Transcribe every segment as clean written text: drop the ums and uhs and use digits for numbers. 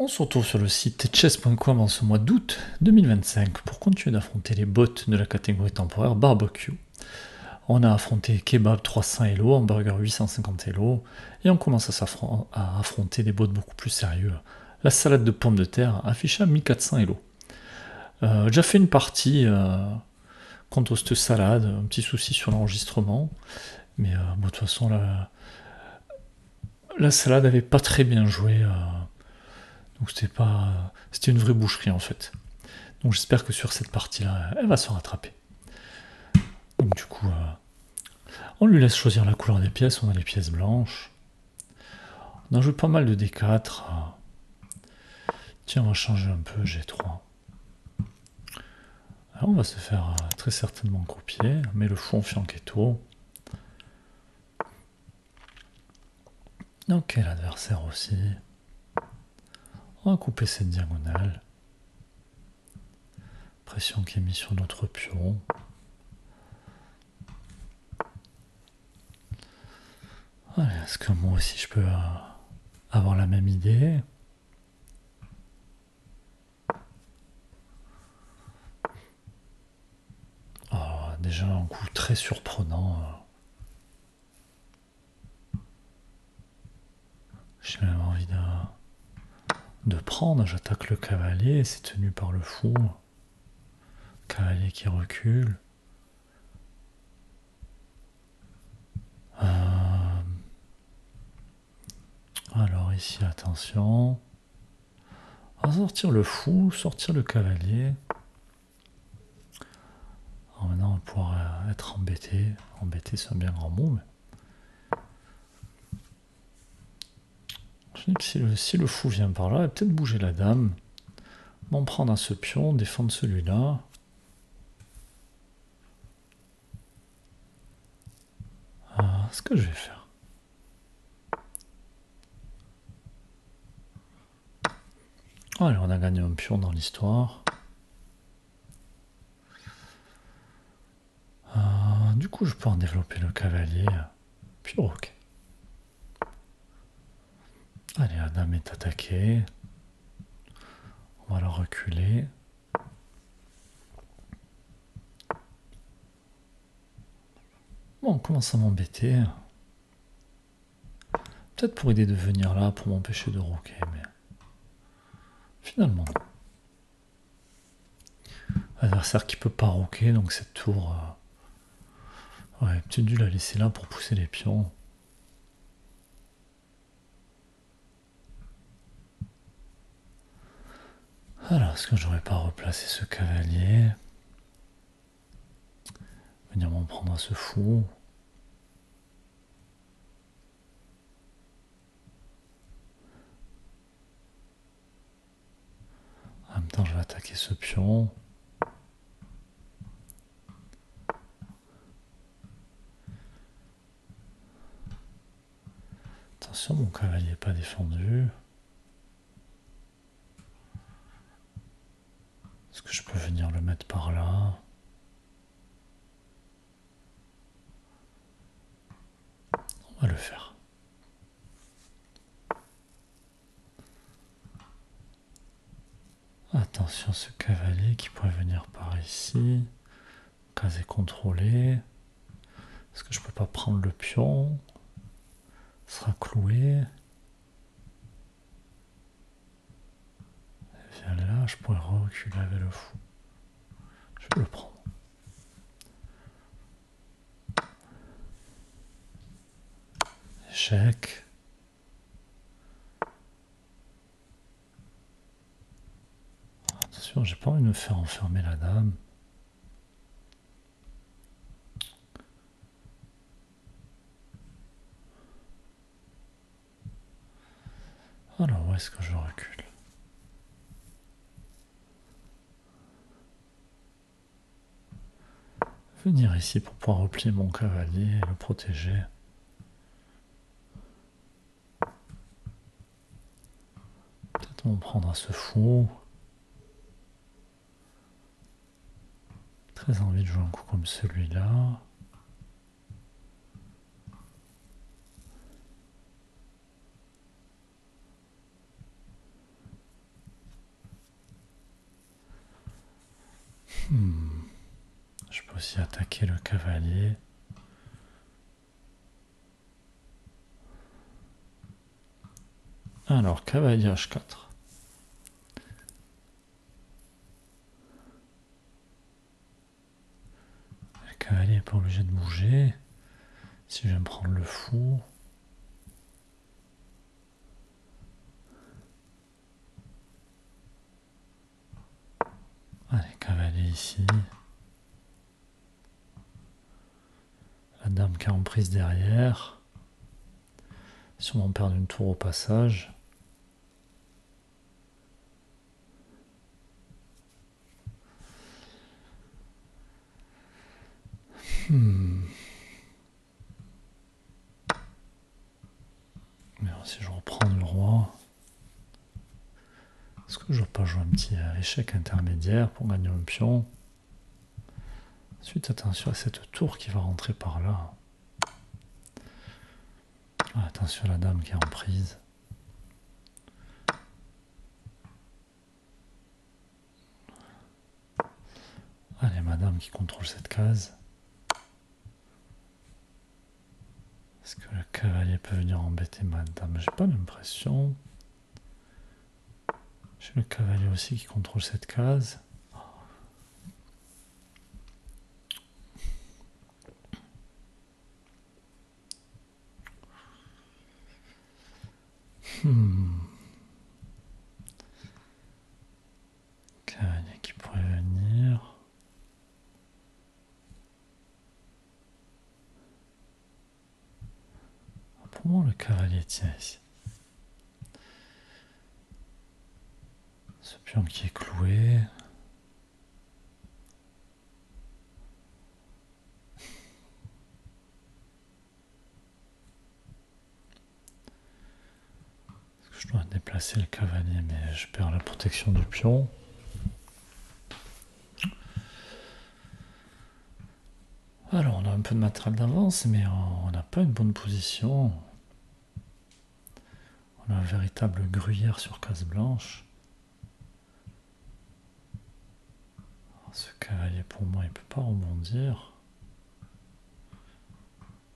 On se retrouve sur le site chess.com en ce mois d'août 2025 pour continuer d'affronter les bots de la catégorie temporaire barbecue. On a affronté Kebab 300 Elo, Hamburger 850 Elo, et on commence à affronter des bots beaucoup plus sérieux. La salade de pommes de terre affiche à 1400 Elo. Déjà fait une partie contre cette salade, un petit souci sur l'enregistrement, mais de toute façon la salade avait pas très bien joué. Donc c'était une vraie boucherie en fait. Donc j'espère que sur cette partie-là, elle va se rattraper. Donc du coup, on lui laisse choisir la couleur des pièces. On a les pièces blanches. On a joué pas mal de D4. Tiens, on va changer un peu, G3. Alors on va se faire très certainement copier. Mais le fou en fianchetto. Ok, l'adversaire aussi. On va couper cette diagonale. Pression qui est mise sur notre pion. Allez, est-ce que moi aussi je peux avoir la même idée? Oh, déjà un coup très surprenant. J'ai même envie de prendre. J'attaque le cavalier. C'est tenu par le fou. Cavalier qui recule. Alors ici, attention. On va sortir le fou, sortir le cavalier. Alors maintenant, on va pouvoir être embêté. Embêté, c'est un bien grand mot. Mais... je dis que si le fou vient par là, il va peut-être bouger la dame. M'en prendre à ce pion, défendre celui-là. Ce que je vais faire. Allez, on a gagné un pion dans l'histoire. Du coup, je peux en développer le cavalier. Puis le roquet. Allez, la dame est attaquée. On va la reculer. Bon, on commence à m'embêter. Peut-être pour aider de venir là, pour m'empêcher de roquer, mais... finalement, non. Adversaire qui peut pas roquer, donc cette tour... ouais, peut-être dû la laisser là pour pousser les pions. Alors, est-ce que j'aurais pas replacé ce cavalier? Venir m'en prendre à ce fou. En même temps, je vais attaquer ce pion. Attention, mon cavalier n'est pas défendu. Est-ce que je peux venir le mettre par là? On va le faire. Attention, ce cavalier qui pourrait venir par ici. Case est contrôlée. Est-ce que je peux pas prendre le pion? Il sera cloué. Et là, je pourrais reculer avec le fou. Je vais le prendre. Échec. Attention, j'ai pas envie de me faire enfermer la dame. Alors, où est-ce que je recule? Venir ici pour pouvoir replier mon cavalier et le protéger. Peut-être m'en prendre à ce fou. Très envie de jouer un coup comme celui-là. Je peux aussi attaquer le cavalier. Alors, cavalier H4. Le cavalier n'est pas obligé de bouger. Si je vais me prendre le fou. Allez, cavalier ici. La dame qui est en prise derrière. Sûrement perdre une tour au passage. Mais si je reprends le roi, est-ce que je ne dois pas jouer un petit échec intermédiaire pour gagner un pion? Ensuite, attention à cette tour qui va rentrer par là. Ah, attention à la dame qui est en prise. Allez, madame qui contrôle cette case. Est-ce que le cavalier peut venir embêter madame? J'ai pas l'impression. J'ai le cavalier aussi qui contrôle cette case. Cavalier qui pourrait venir. Pour moi, le cavalier tient ici. Ce pion qui est cloué. Je dois déplacer le cavalier, mais je perds la protection du pion. Alors, on a un peu de matériel d'avance, mais on n'a pas une bonne position. On a un véritable gruyère sur case blanche. Alors, ce cavalier, pour moi, il ne peut pas rebondir.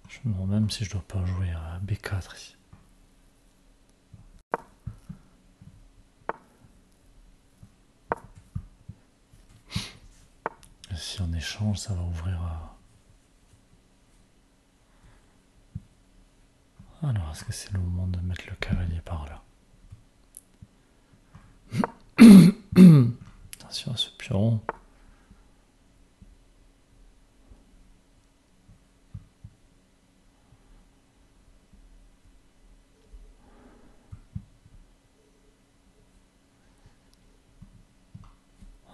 Je me demande même si je ne dois pas jouer à B4 ici. Et si on échange, ça va ouvrir à... Alors, est-ce que c'est le moment de mettre le cavalier par là? Attention à ce pion.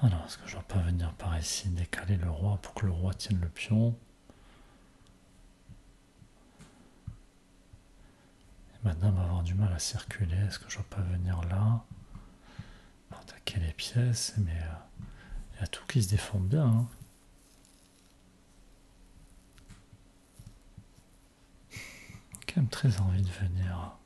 Alors, est-ce que je ne dois pas venir par ici, décaler le roi pour que le roi tienne le pion? Et madame va avoir du mal à circuler. Est-ce que je ne dois pas venir là pour attaquer les pièces? Mais il y a tout qui se défend bien. Hein. J'ai quand même très envie de venir.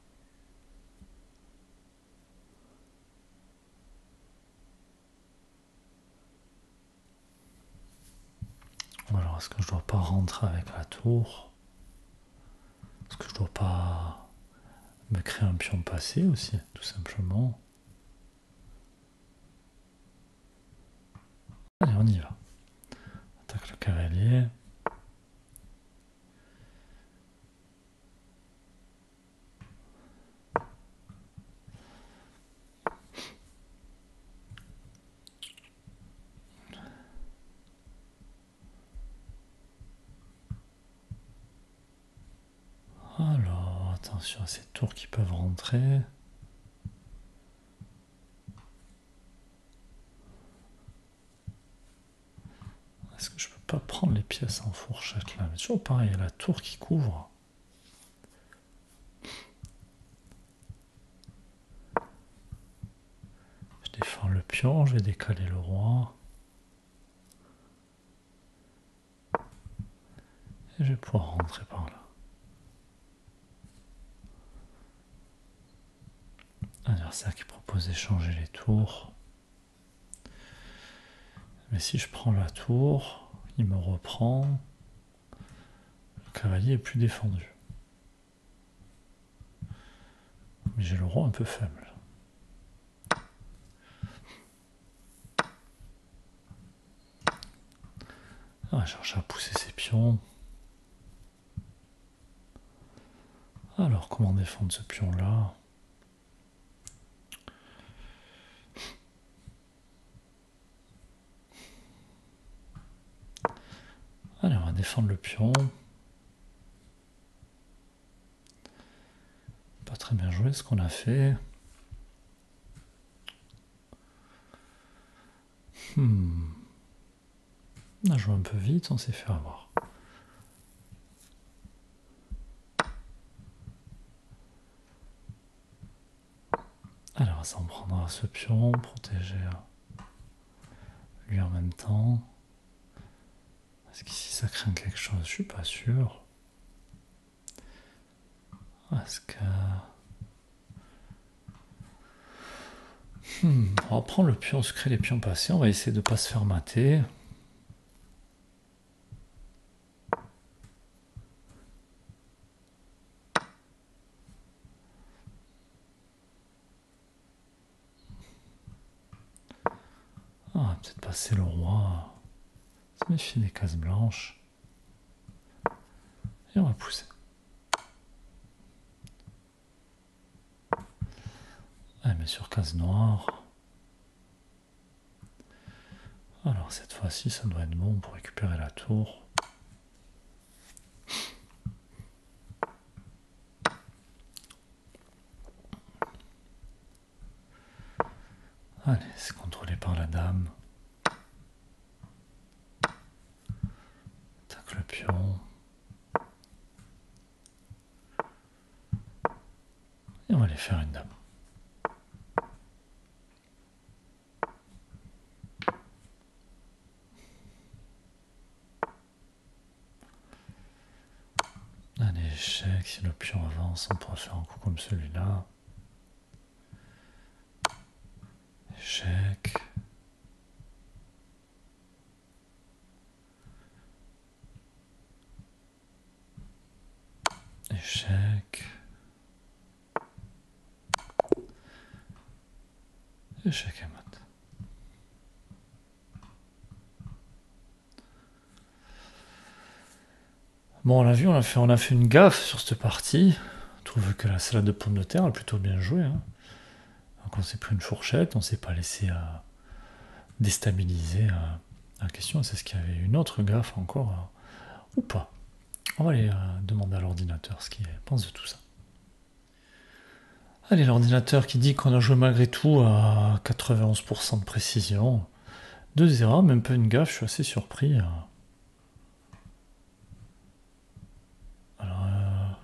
Alors, est-ce que je dois pas rentrer avec la tour? Est-ce que je dois pas me créer un pion passé aussi, tout simplement? Allez, on y va. Attaque le cavalier. Alors, attention à ces tours qui peuvent rentrer. Est-ce que je peux pas prendre les pièces en fourchette là? Mais toujours pareil, il y a la tour qui couvre. Je défends le pion, je vais décaler le roi. Et je vais pouvoir rentrer par là. Adversaire qui propose d'échanger les tours. Mais si je prends la tour, il me reprend. Le cavalier est plus défendu. Mais j'ai le roi un peu faible. On va chercher à pousser ses pions. Alors, comment défendre ce pion-là? Allez, on va défendre le pion. Pas très bien joué ce qu'on a fait. On a joué un peu vite, on s'est fait avoir. Alors, on va s'en prendre à ce pion, protéger lui en même temps. Est-ce qu'ici ça craint quelque chose? Je suis pas sûr. Est-ce que... on va prendre le pion, on se crée les pions passés, on va essayer de ne pas se faire mater. On va peut-être passer le roi. Se méfier des cases blanches. Et on va pousser. Allez, mais sur case noire. Alors cette fois-ci, ça doit être bon pour récupérer la tour. Allez, c'est contrôlé par la dame. Attaque le pion. Et on va aller faire une dame. Allez, échec. Si le pion avance, on pourra faire un coup comme celui-là. Échec. Échec. Échec et mat. Bon, on l'a vu, on a fait une gaffe sur cette partie. Je trouve que la salade de pommes de terre a plutôt bien joué. Donc on s'est pris une fourchette, on s'est pas laissé déstabiliser la question. C'est ce qu'il y avait une autre gaffe encore ou pas. On va aller demander à l'ordinateur ce qu'il pense de tout ça. Allez, l'ordinateur qui dit qu'on a joué malgré tout à 91% de précision. 2-0, même pas une gaffe, je suis assez surpris. Alors,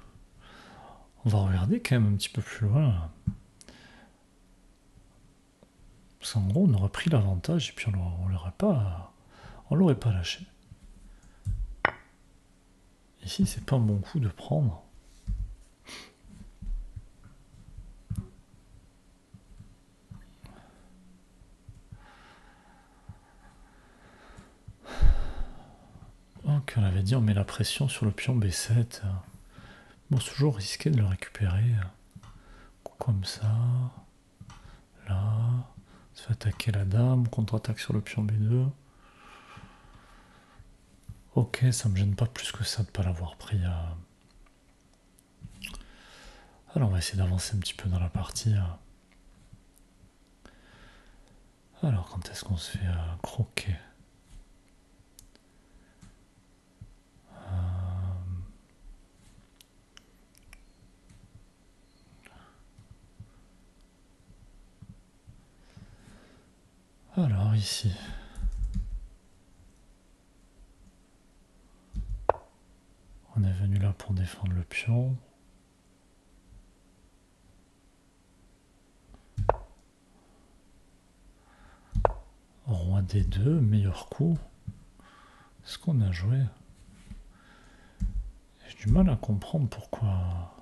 on va regarder quand même un petit peu plus loin. Parce qu'en gros, on aurait pris l'avantage et puis on l'aurait pas lâché. Ici, c'est pas un bon coup de prendre. Donc, on avait dit on met la pression sur le pion B7. Bon, c'est toujours risqué de le récupérer. Comme ça. Là. Se fait attaquer la dame. Contre-attaque sur le pion B2. Ok, ça me gêne pas plus que ça de ne pas l'avoir pris. Alors, on va essayer d'avancer un petit peu dans la partie. Alors, quand est-ce qu'on se fait croquer? Alors, ici. On est venu là pour défendre le pion. Roi D2, meilleur coup. Ce qu'on a joué. J'ai du mal à comprendre pourquoi.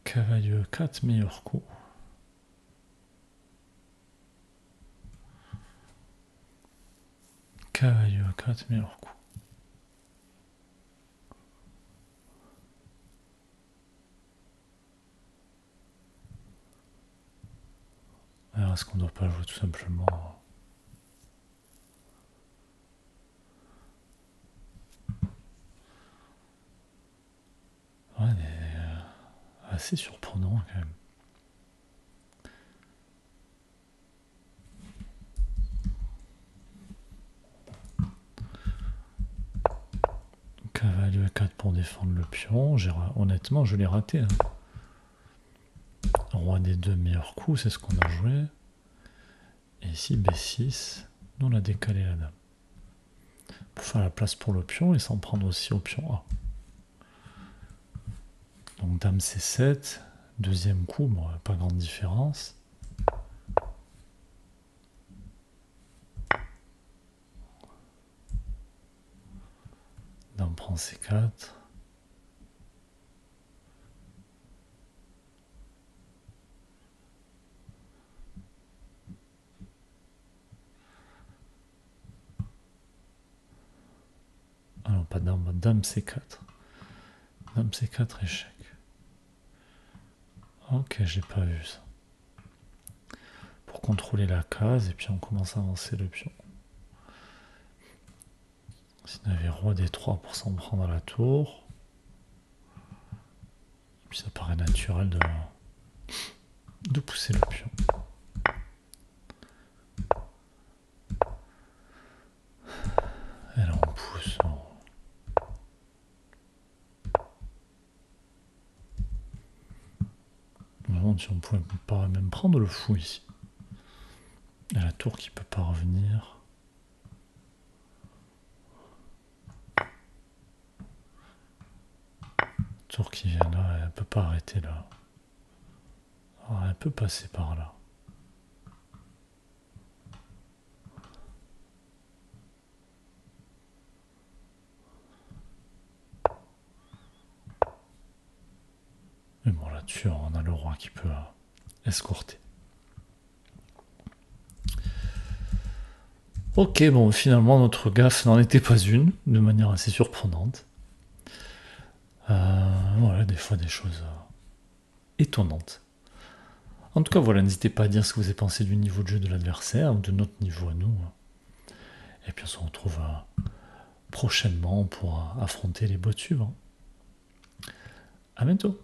Cavalier E4, meilleur coup. Cavalier E4, meilleur coup. Alors, est-ce qu'on ne doit pas jouer tout simplement... Ouais, assez surprenant quand même. Cavalier E4 pour défendre le pion. Honnêtement, je l'ai raté. Hein. Roi D2, meilleur coup, c'est ce qu'on a joué. Et ici, B6. Nous, on a décalé la dame. Pour faire la place pour le pion et s'en prendre aussi au pion A. Donc dame C7. Deuxième coup, bon, pas grande différence. Dame prend C4. Ah non, pas dame, dame C4. Dame C4, échec. Ok, j'ai pas vu ça. Pour contrôler la case, et puis on commence à avancer le pion. Si on avait roi D3 pour s'en prendre à la tour. Et puis ça paraît naturel de pousser le pion. Et là on pousse. Je me demande si on pouvait pas même prendre le fou ici. Et la tour qui peut pas revenir. Tour qui vient là, elle peut pas arrêter là. Alors, elle peut passer par là. Mais bon, là-dessus, on a le roi qui peut escorter. Ok, bon, finalement, notre gaffe n'en était pas une, de manière assez surprenante. Voilà, des fois, des choses étonnantes. En tout cas, voilà, n'hésitez pas à dire ce que vous avez pensé du niveau de jeu de l'adversaire, ou de notre niveau à nous. Et puis, on se retrouve prochainement pour affronter les bots suivants. À bientôt!